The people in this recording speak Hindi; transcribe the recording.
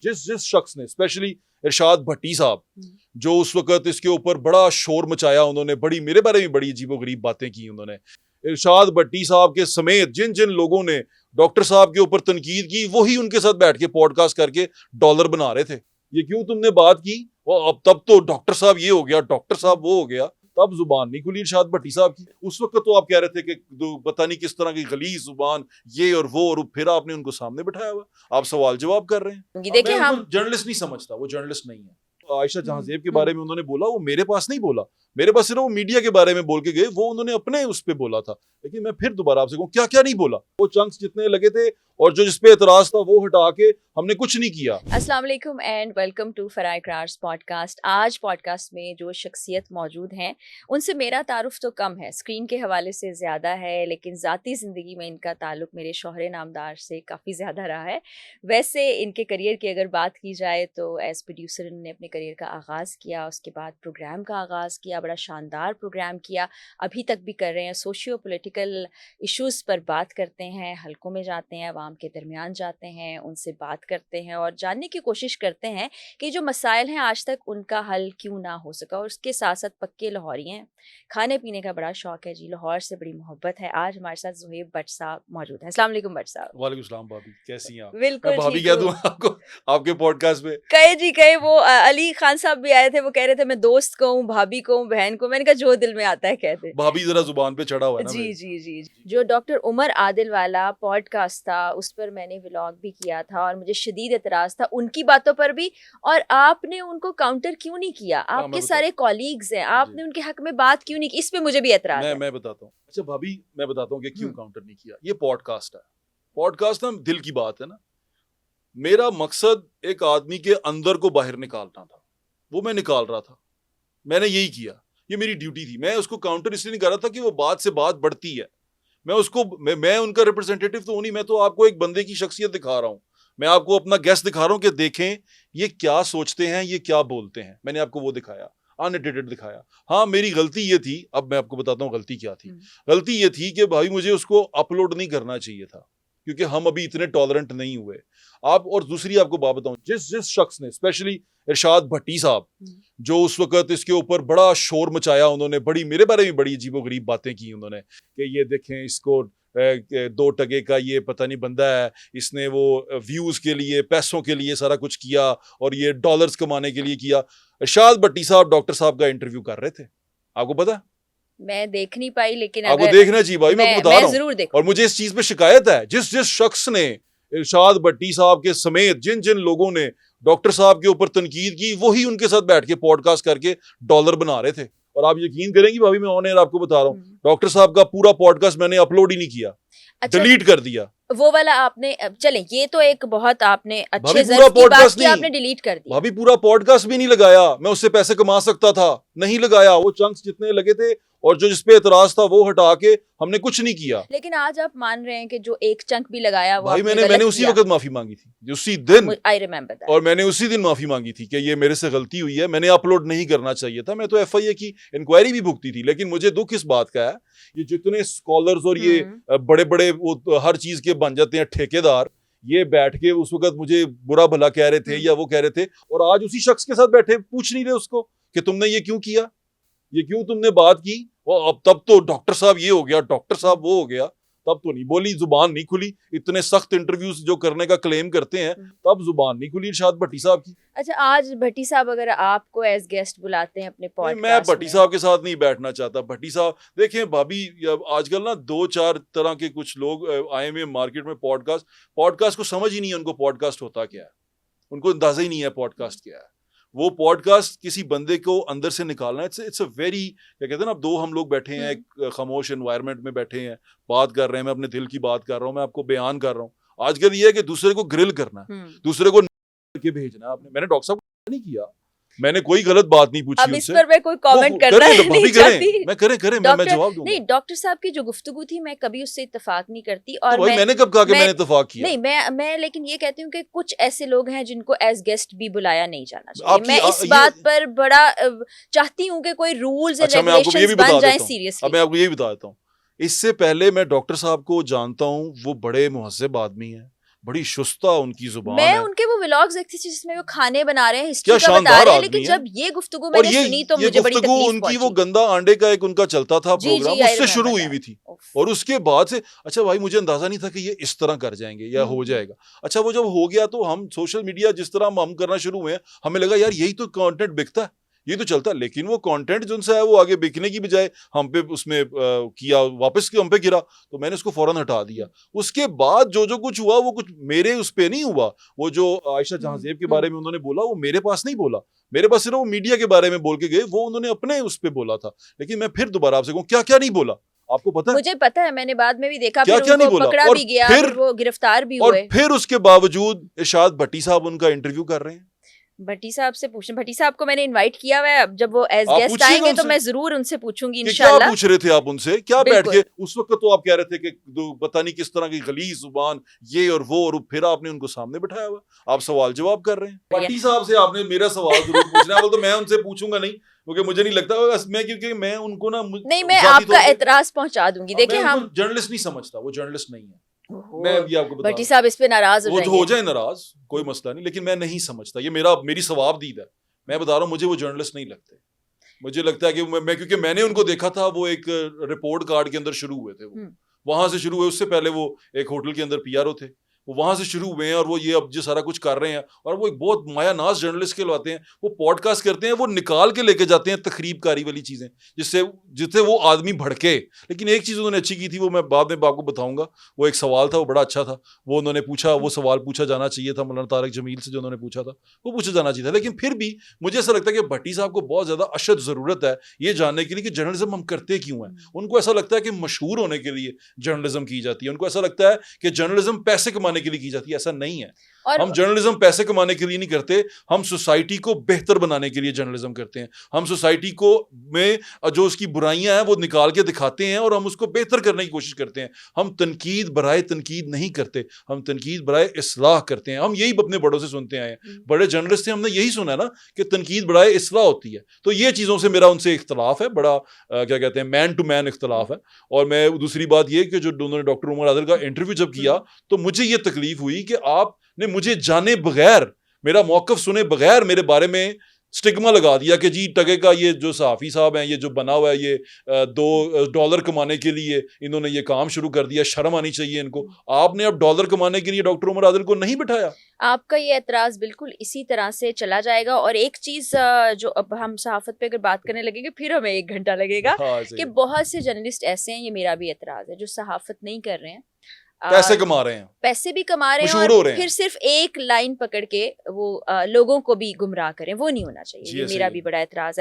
जिस जिस शख्स ने, स्पेशली इरशाद भट्टी साहब, जो उस वक्त इसके ऊपर बड़ा शोर मचाया, उन्होंने बड़ी, मेरे बारे में बड़ी अजीबोगरीब बातें की उन्होंने। इरशाद भट्टी साहब के समेत जिन जिन लोगों ने डॉक्टर साहब के ऊपर तनकीद की, वही उनके साथ बैठ के पॉडकास्ट करके डॉलर बना रहे थे। ये क्यों तुमने बात की, और अब तब तो डॉक्टर साहब ये हो गया, डॉक्टर साहब वो हो गया, तब जुबान नहीं खुली इरशाद भट्टी साहब की। उस वक्त तो आप कह रहे थे कि पता नहीं किस तरह की गलीज जुबान, ये और वो, और फिर आपने उनको सामने बिठाया हुआ, आप सवाल जवाब कर रहे हैं। देखिए, हम जर्नलिस्ट नहीं समझता, वो जर्नलिस्ट नहीं है। आयशा जहांजेब के बारे में उन्होंने बोला, वो मेरे पास नहीं बोला, मेरे पास सिर्फ वो मीडिया के बारे में बोल के गए, वो उन्होंने अपने उस पे बोला था। लेकिन मैं फिर दोबारा आपसे कहूं, क्या क्या नहीं बोला, वो चंक्स जितने लगे थे और जो जिस पे एतराज था वो हटा के हमने कुछ नहीं किया। अस्सलाम वालेकुम and welcome to Farah Iqrar's podcast. आज पॉडकास्ट में जो शख्सियत मौजूद हैं उनसे मेरा तारुफ तो कम है, स्क्रीन के हवाले से ज़्यादा है, लेकिन ज़ाती ज़िंदगी में इनका ताल्लुक मेरे शौहरे नामदार से काफ़ी ज़्यादा रहा है। वैसे इनके करियर की अगर बात की जाए तो एज़ प्रोड्यूसर इन्होंने अपने करियर का आगाज़ किया, उसके बाद प्रोग्राम का आगाज़ किया, बड़ा शानदार प्रोग्राम किया, अभी तक भी कर रहे हैं। सोशियो पॉलिटिकल इश्यूज़ पर बात करते हैं, हलकों में जाते हैं, आवाम के दरमियान जाते हैं, उनसे बात करते हैं और जानने की कोशिश करते हैं कि जो मसाइल हैं आज तक उनका हल क्यों ना हो सका। और उसके साथ साथ पक्के लाहौरी हैं, खाने पीने का बड़ा शौक है जी, लाहौर से बड़ी मोहब्बत है। आज हमारे साथ ज़ुहैब भट्ट साहब मौजूद हैं। अस्सलाम वालेकुम भट्ट साहब। वालेकुम सलाम भाभी, कैसी हैं आप? बिल्कुल भाभी कह दूं आपको आपके पॉडकास्ट में? कहे जी कहे। वो अली खान साहब भी आए थे, वो कह रहे थे मैं दोस्त कहूँ, भाभी कहूँ, बहन को। मैंने कहा जो दिल में आता है कहते। भाभी जरा जुबान पे चढ़ा हुआ है ना। जी जी जी। जो डॉक्टर उमर आदिल वाला पॉडकास्ट था उस पर मैंने व्लॉग भी किया था और मुझे शदीद एतराज था उनकी बातों पर भी, और आपने उनको काउंटर क्यों नहीं किया? आपके सारे कॉलीग्स हैं, आपने उनके हक में बात क्यों नहीं की? इस पे मुझे भी एतराज है। मैं बताता हूँ। अच्छा भाभी, मैं बताता हूँ कि क्यों काउंटर नहीं किया। ये पॉडकास्ट है, पॉडकास्ट ना दिल की बात है ना। मेरा मकसद एक आदमी के अंदर को बाहर निकालना था, वो मैं निकाल रहा था, मैंने यही किया, ये मेरी ड्यूटी थी। मैं उसको काउंटर इसलिए नहीं कर रहा था कि वो बात से बात बढ़ती है। मैं उसको मैं उनका रिप्रेजेंटेटिव तो हूं नहीं, मैं तो आपको एक बंदे की शख्सियत दिखा रहा हूँ, मैं आपको अपना गेस्ट दिखा रहा हूँ कि देखें ये क्या सोचते हैं, ये क्या बोलते हैं। मैंने आपको वो दिखाया, अनएडिटेड दिखाया। हाँ, मेरी गलती ये थी, अब मैं आपको बताता हूँ गलती क्या थी। गलती ये थी कि भाई मुझे उसको अपलोड नहीं करना चाहिए था, क्योंकि हम अभी इतने टॉलरेंट नहीं हुए। आप, और दूसरी आपको बात बताऊं, जिस जिस शख्स ने, स्पेशली इरशाद भट्टी साहब, जो उस वक्त इसके ऊपर बड़ा शोर मचाया, उन्होंने बड़ी, मेरे बारे में बड़ी अजीबोगरीब बातें की उन्होंने, कि ये देखें इसको 2 टके का ये पता नहीं बंदा है, इसने वो व्यूज के लिए, पैसों के लिए सारा कुछ किया और ये डॉलर्स कमाने के लिए किया। इरशाद भट्टी साहब डॉक्टर साहब का इंटरव्यू कर रहे थे, आपको पता? मैं देख नहीं पाई, लेकिन आपको देखना चाहिए भाई, मैं बता रहा हूँ। और मुझे इस चीज पे शिकायत है, जिस जिस शख्स ने, इरशाद भट्टी साहब के समेत जिन जिन लोगों ने डॉक्टर साहब के ऊपर तनकीद की, वही उनके साथ बैठ के पॉडकास्ट करके डॉलर बना रहे थे। और आप यकीन करेंगी भाभी, मैं ऑन एयर आपको बता रहा हूँ, डॉक्टर साहब का पूरा पॉडकास्ट मैंने अपलोड ही नहीं किया। अच्छा, डिलीट कर दिया वो वाला आपने। चलें, ये तो एक बहुत आपने अच्छे पूरा पॉडकास्ट नहीं, आपने डिलीट कर दिया। भाभी पूरा पॉडकास्ट भी नहीं लगाया, मैं उससे पैसे कमा सकता था, नहीं लगाया। वो चंक्स जितने लगे थे और जो जिस पे एतराज था वो हटा के हमने कुछ नहीं किया। लेकिन आज आप मान रहे हैं कि जो एक चंक भी लगाया वो भाई मैंने उसी वक्त माफी मांगी थी, उसी दिन। I remember that. और मैंने उसी दिन माफी मांगी थी कि ये मेरे से गलती हुई है, मैंने अपलोड नहीं करना चाहिए था। मैं तो एफआईए की इंक्वायरी भी भुगती थी। लेकिन मुझे दुख इस बात का है, ये जितने स्कॉलर्स और ये बड़े बड़े वो हर चीज के बन जाते हैं ठेकेदार, ये बैठ के उस वक्त मुझे बुरा भला कह रहे थे या वो कह रहे थे, और आज उसी शख्स के साथ बैठे पूछ नहीं रहे उसको कि तुमने ये क्यों किया, ये क्यों तुमने बात की। और अब तब तो डॉक्टर साहब ये हो गया, डॉक्टर साहब वो हो गया, तब तो नहीं बोली, जुबान नहीं खुली। इतने सख्त इंटरव्यूज जो करने का क्लेम करते हैं, तब जुबान नहीं खुली इरशाद भट्टी साहब की। अच्छा, आज भट्टी साहब अगर आपको एज गेस्ट बुलाते हैं अपने पॉडकास्ट, मैं भट्टी साहब के साथ नहीं बैठना चाहता। भट्टी साहब देखें भाभी, आजकल ना 2-4 तरह के कुछ लोग आए हुए मार्केट में, पॉडकास्ट को समझ ही नहीं है उनको पॉडकास्ट होता क्या है, उनको अंदाजा ही नहीं है पॉडकास्ट क्या है। वो पॉडकास्ट किसी बंदे को अंदर से निकालना, इट्स अ वेरी, क्या कहते हैं ना, अब 2 हम लोग बैठे हैं एक खामोश एनवायरनमेंट में बैठे हैं, बात कर रहे हैं, मैं अपने दिल की बात कर रहा हूँ, मैं आपको बयान कर रहा हूँ। आजकल ये है कि दूसरे को ग्रिल करना है, दूसरे को के भेजना। आपने, मैंने डॉक्टर साहब को नहीं किया, मैंने कोई गलत बात नहीं पूछी। अब इस पर मैं कोई कमेंट करना नहीं चाहती। मैं जवाब दूंगा। नहीं, डॉक्टर साहब की जो गुफ्तगू थी मैं कभी उससे इत्तेफाक नहीं करती। और तो मैंने कब कहा कि मैंने इत्तेफाक किया? नहीं, मैं लेकिन ये कहती हूँ कि कुछ ऐसे लोग हैं जिनको एज गेस्ट भी बुलाया नहीं जाना चाहिए। मैं इस बात पर बड़ा चाहती हूँ कि कोई रूल्स एंड रेगुलेशंस बन जाएं सीरियसली। अब मैं आपको ये भी बता देता हूँ, इससे पहले मैं डॉक्टर साहब को जानता हूँ, वो बड़े मुहज्जब आदमी हैं, बड़ी शुस्ता उनकी जुबान मैं है। उनके वो व्लॉग्स देखती थी जिसमें वो खाने बना रहे हैं, हिस्ट्री क्या का बता शानदार रहे हैं, आदमी लेकिन है। जब ये गुफ्तगू और मैंने सुनी तो ये मुझे बड़ी गुफ्तगू तकलीफ उनकी वो पहुंची। गंदा अंडे का एक उनका चलता था जी जी, प्रोग्राम, आई उससे शुरू रिमेम्बर हुई हुई दैट। थी। और उसके बाद से अच्छा भाई मुझे अंदाजा नहीं था कि ये इस तरह कर जाएंगे या हो जाएगा। अच्छा वो जब हो गया तो हम सोशल मीडिया जिस तरह हम करना शुरू हुए, हमें लगा यार यही तो कंटेंट बिकता है, ये तो चलता है। लेकिन वो कंटेंट जो है वो आगे बिकने की बजाय हम पे उसमें किया, वापस हम पे गिरा, तो मैंने उसको फौरन हटा दिया। उसके बाद जो जो कुछ हुआ वो कुछ मेरे उस पे नहीं हुआ। वो जो आयशा जहांजेब के बारे में उन्होंने बोला वो मेरे पास नहीं बोला, मेरे पास सिर्फ वो मीडिया के बारे में बोल के गए, वो उन्होंने अपने उस पे बोला था। लेकिन मैं फिर दोबारा आपसे कहूँ क्या क्या नहीं बोला, आपको पता है मुझे पता है, मैंने बाद में भी देखा, क्या फिर क्या नहीं उनको बोला। पकड़ा और भी गया, फिर फिर वो गिरफ्तार भी और हुए। फिर उसके बावजूद इरशाद भट्टी साहब उनका इंटरव्यू कर रहे हैं। भट्टी साहब से पूछें, भट्टी साहब को मैंने इनवाइट किया हुआ है, अब जब वो एज आप गेस्ट पूछिएगा आएंगे तो उनसे मैं जरूर उनसे पूछूंगी कि क्या इंशाल्लाह। पूछ रहे थे आप उनसे, क्या बैठ बिल्कुल। के उस वक्त तो आप कह रहे थे कि पता नहीं किस तरह की गलीज जुबान ये और वो, और फिर आपने उनको सामने बिठाया हुआ, आप सवाल जवाब कर रहे हैं। भट्टी साहब से आपने मेरा सवाल जरूर पूछना है, तो मैं उनसे पूछूंगा नहीं, क्योंकि मुझे नहीं लगता मैं, क्योंकि मैं उनको ना नहीं, मैं आपका एतराज पहुंचा दूंगी। देखिए हम जर्नलिस्ट नहीं समझता, वो जर्नलिस्ट नहीं है। मैं भी आपको बता भट्टी साहब इस पे नाराज हो वो जाएंगे। हो जाए नाराज कोई मसला नहीं, लेकिन मैं नहीं समझता, ये मेरी सवाबदीद है। मैं बता रहा हूँ मुझे वो जर्नलिस्ट नहीं लगते। मुझे लगता है कि मैं क्योंकि मैंने उनको देखा था, वो एक रिपोर्ट कार्ड के अंदर शुरू हुए थे, वो वहां से शुरू हुए। उससे पहले वो एक होटल के अंदर पीआरओ थे, वो वहां से शुरू हुए हैं, और वो ये अब जो सारा कुछ कर रहे हैं, और वो एक बहुत मायानाज जर्नलिस्ट कहलाते हैं। वो पॉडकास्ट करते हैं, वो निकाल के लेके जाते हैं तकरीबकारी वाली चीजें, जिससे वो आदमी भड़के। लेकिन एक चीज उन्होंने अच्छी की थी, वो मैं बाद में आपको बताऊंगा। वो एक सवाल था, वो बड़ा अच्छा था, वो उन्होंने पूछा, वो सवाल पूछा जाना चाहिए था मौलाना तारिक जमील से, जो उन्होंने पूछा था वो पूछा जाना चाहिए था। लेकिन फिर भी मुझे ऐसा लगता है कि भट्टी साहब को बहुत ज्यादा अशद जरूरत है ये जानने के लिए कि जर्नलिज्म हम करते क्यों हैं। उनको ऐसा लगता है कि मशहूर होने के लिए जर्नलिज्म की जाती है, उनको ऐसा लगता है कि जर्नलिज्म पैसे कमाने के लिए की जाती है। ऐसा नहीं है। हम जर्नलिज्म पैसे कमाने के लिए नहीं करते, हम सोसाइटी को बेहतर बनाने के लिए जर्नलिज्म करते हैं। हम सोसाइटी को में जो उसकी बुराइयां हैं वो निकाल के दिखाते हैं, और हम उसको बेहतर करने की कोशिश करते हैं। हम तनकीद बराए तनकीद नहीं करते, हम तनकीद बराए इस्लाह करते हैं। हम यही अपने बड़ों से सुनते आए हैं, बड़े जर्नलिस्ट से हमने यही सुना है ना कि तनकीद बराए इस्लाह होती है। तो ये चीज़ों से मेरा उनसे इख्तलाफ है, बड़ा क्या कहते हैं, मैन टू मैन इख्तलाफ है। और मैं दूसरी बात ये कि जो उन्होंने डॉक्टर उमर आदिल का इंटरव्यू जब किया, तो मुझे ये तकलीफ हुई कि आपने मुझे जाने बगैर, मेरा मौकफ सुने बगैर मेरे बारे में स्टिग्मा लगा दिया कि जी टगे का ये जो सहाफ़ी साहब हैं, ये जो बना हुआ है, ये $2 कमाने के लिए इन्होंने ये काम शुरू कर दिया, शर्म आनी चाहिए इनको। आपने अब $1 कमाने के लिए डॉक्टर उमर आदिल को नहीं बिठाया। आपका ये एतराज बिल्कुल इसी तरह से चला जाएगा। और एक चीज जो अब हम सहाफत पे अगर बात करने लगेंगे फिर हमें 1 घंटा लगेगा। हाँ, कि बहुत से जर्नलिस्ट ऐसे हैं, ये मेरा भी एतराज है, जो सहाफत नहीं कर रहे हैं, पैसे कमा रहे हैं, पैसे भी कमा रहे हैं, मशहूर हो और रहे हैं। फिर सिर्फ एक लाइन पकड़ के वो लोगों को भी गुमराह करें, वो नहीं होना चाहिए। जी, ये ऐसे मेरा ही भी है। बड़ा एतराज है।